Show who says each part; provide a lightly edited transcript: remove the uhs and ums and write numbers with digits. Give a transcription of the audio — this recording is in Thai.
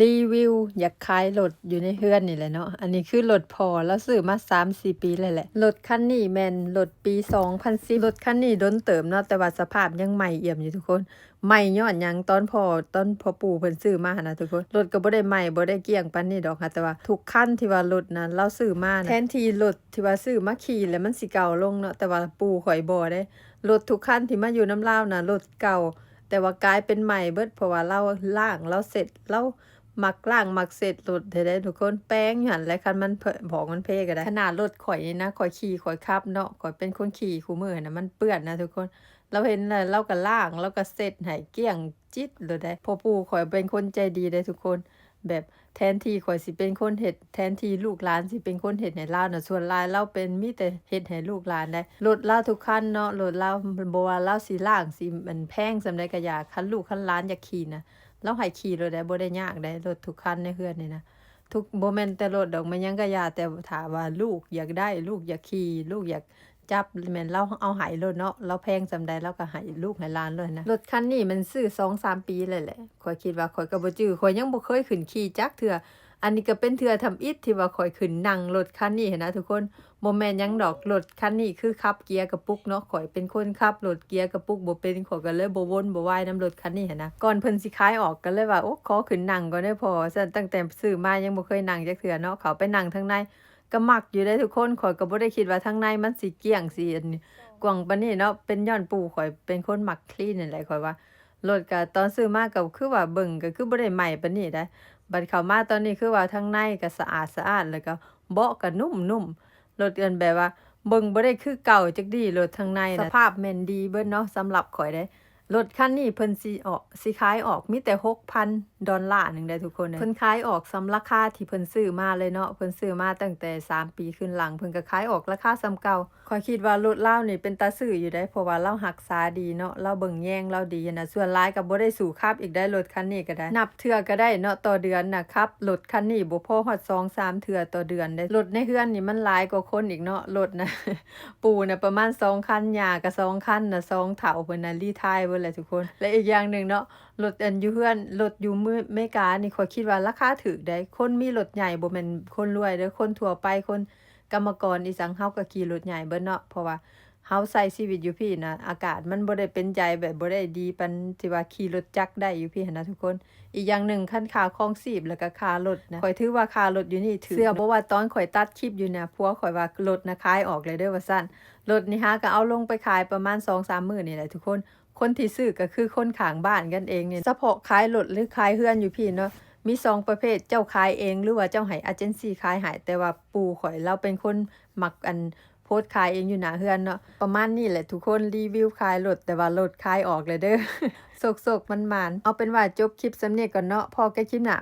Speaker 1: รีวิวอยากขายรถอยู่ในเฮือนนี่แหละเนาะอันนี้คือรถพอแล้วซื้อมา3-4 ปีเลยแหละรถคันนี้แม่นรถปี2010รถคันนี้โดนเติมเนาะแต่ว่าสภาพยังใหม่เอี่ยมอยู่ทุกคนใหม่ย้อนหยังตอนพ่อปู่เพิ่นซื้อมาหั่นน่ะทุกคนรถก็บ่ได้ใหม่บ่ได้เกลี้ยงปานนี้ดอกค่ะแต่ว่าทุกคันที่ว่ารถนั้นเราซื้อมาแทนที่รถที่ว่าซื้อมาขี่แล้วมันสิเก่าลงเนาะแต่ว่าปู่ข่อยบ่ได้รถทุกคันที่มาอยู่นำลาวน่ะรถเก่าแต่ว่ากลายเป็นใหม่เบิดเพราะว่าเราล้างเราเสร็จเรา มักล้างมักเสร็จรถให้ได้ทุกคนแป้งอยู่หั่นแหละคันมันบอกมันเพ้ก็ได้ขนาดรถข่อยนี่นะข่อยขี่ข่อยขับเนาะข่อยเป็นคนขี่คู่มือน่ะมันเปื้อนนะทุกคนเราเห็นแล้วเราก็ล้างเราก็เสร็จให้เกลี้ยงจิ๊ดเลยได้พ่อปู่ข่อยเป็นคนใจดีเด้ทุกคนแบบแทนที่ข่อยสิเป็นคนเฮ็ดแทนที่ลูกหลานสิเป็นคนเฮ็ดให้เลาน่ะส่วนหลายเลาเป็นมีแต่เฮ็ดให้ลูกหลานได้รถเลาทุกคันเนาะรถเลาบ่ว่าเลาสิล้างสิมันแพงส่ำใดก็อยากคันลูกคันหลานอยากขี่น่ะ เราให้ขี่รถได้บ่ได้ยากได้รถทุกคันในเฮือนนี่นะทุกบ่แม่นแต่รถดอกมันหยังก็ยาแต่ถ้าว่าลูกอยากได้ลูกอยากขี่ลูกอยากจับแม่นเราเอาให้โลดเนาะเราแพงส่ำใดเราก็ให้ลูกให้หลานเลยนะรถคันนี้มันซื้อ2-3 ปีเลยแหละข้อยคิดว่าข้อยก็บ่จื้อข้อยยังบ่เคยขึ้นขี่จักเทื่ออันนี้ก็เป็นเทื่อทำอิฐที่ว่าข้อยขึ้นนั่งรถคันนี้หั้นนะทุกคนบ่แม่นหยังดอกรถคันนี้คือขับเกียร์กระปุกเนาะข้อยเป็นคนขับรถเกียร์กระปุกบ่เป็นข้อยก็เลยบ่วนบ่วายนำรถคันนี้หั้นนะก่อนเพิ่นสิขายออกก็เลยว่าโอ้ขอขึ้นนั่งก่อนเด้อพ่อซั่นตั้งแต่ซื้อมายังบ่เคยนั่งจักเทื่อเนาะเข้าไปนั่งข้างในก็มักอยู่เด้ทุกคนข้อยก็บ่ได้คิดว่าข้างในมันสิเกลี้ยงสิอันนี้กว้างปานนี้เนาะเป็นย้อนปู่ข้อยเป็นคนมักคลีนนั่นแหละข้อยว่ารถก็ตอนซื้อมาก็คือว่าเบิ่งก็คือบ่ได้ใหม่ปานนี้เด้ บัดเข้ามาตอนนี้คือว่าทั้งในก็สะอาดสะอ้านแล้วก็เบาะก็นุ่มๆรถอันแบบว่าเบิ่งบ่ได้คือเก่าจักดีรถทั้งในน่ะสภาพแม่นดีเบิดเนาะสำหรับข้อยเด้รถคันนี้เพิ่นสิขายออกมีแต่ $6,000 นึงได้ทุกคนเพิ่นขายออกสำราคาที่เพิ่นซื้อมาเลยเนาะเพิ่นซื้อมาตั้งแต่3 ปีขึ้นหลังเพิ่นก็ขายออกราคาส่ำเก่าข้อยคิดว่ารถเลานี่เป็นตาซื้ออยู่ได้เพราะว่าเลารักษาดีเนาะเลาเบิ่งแยงเลาดีน่ะส่วนหลายก็บ่ได้สู่ขับอีกได้รถคันนี้ก็ได้นับเทื่อก็ได้เนาะต่อเดือนน่ะครับรถคันนี้บ่พอฮอด2-3เทื่อต่อเดือนได้รถในเรือนนี่มันหลายกว่าคนอีกเนาะรถน่ะ ปู่น่ะประมาณ2คันย่าก็2คันน่ะ2เฒ่าเพิ่นน่ะรีไทร์เบิดแหละทุกคนและอีกอย่างหนึ่งเนาะรถอันอยู่เรือนรถอยู่เมกานี่ข้อยคิดว่าราคาถูกได้คนมีรถใหญ่บ่แม่นคนรวยเด้อคนทั่วไปคนกรรมกรอีสังเฮาก็ขี่รถใหญ่เบิดเนาะเพราะว่าเฮาใช้ชีวิตอยู่พี่น่ะอากาศมันบ่ได้เป็นใจแบบบ่ได้ดีปานที่ว่าขี่รถจักรได้อยู่พี่หั้นนะทุกคนอีกอย่างหนึ่งคันค่าครองชีพแล้วก็ค่ารถนะข้อยถือว่าค่ารถอยู่นี่ถูกเชื่อบ่ว่าตอนข้อยตัดคลิปอยู่เนี่ยผัวข้อยว่ารถน่ะขายออกเลยเด้อว่าซั่น รถนี่ฮะก็เอาลงไปขายประมาณ2-3มื้อนี่แหละทุกคน คนที่ซื้อก็คือคนข้างบ้านกันเองเนี่ยเฉพาะขายรถหรือขายเรือนอยู่พี่เนาะมี2ประเภทเจ้าขายเองหรือว่าเจ้าให้เอเจนซีขายให้แต่ว่าปู่ข้อยเราเป็นคนมักโพสต์ขายเองอยู่หน้าเรือนเนาะประมาณนี้แหละทุกคนรีวิวขายรถแต่ว่ารถขายออกแล้วเด้อโศกๆมันๆเอาเป็นว่าจบคลิปส่ำนี้ก่อนเนาะพอกันคลิปหน้า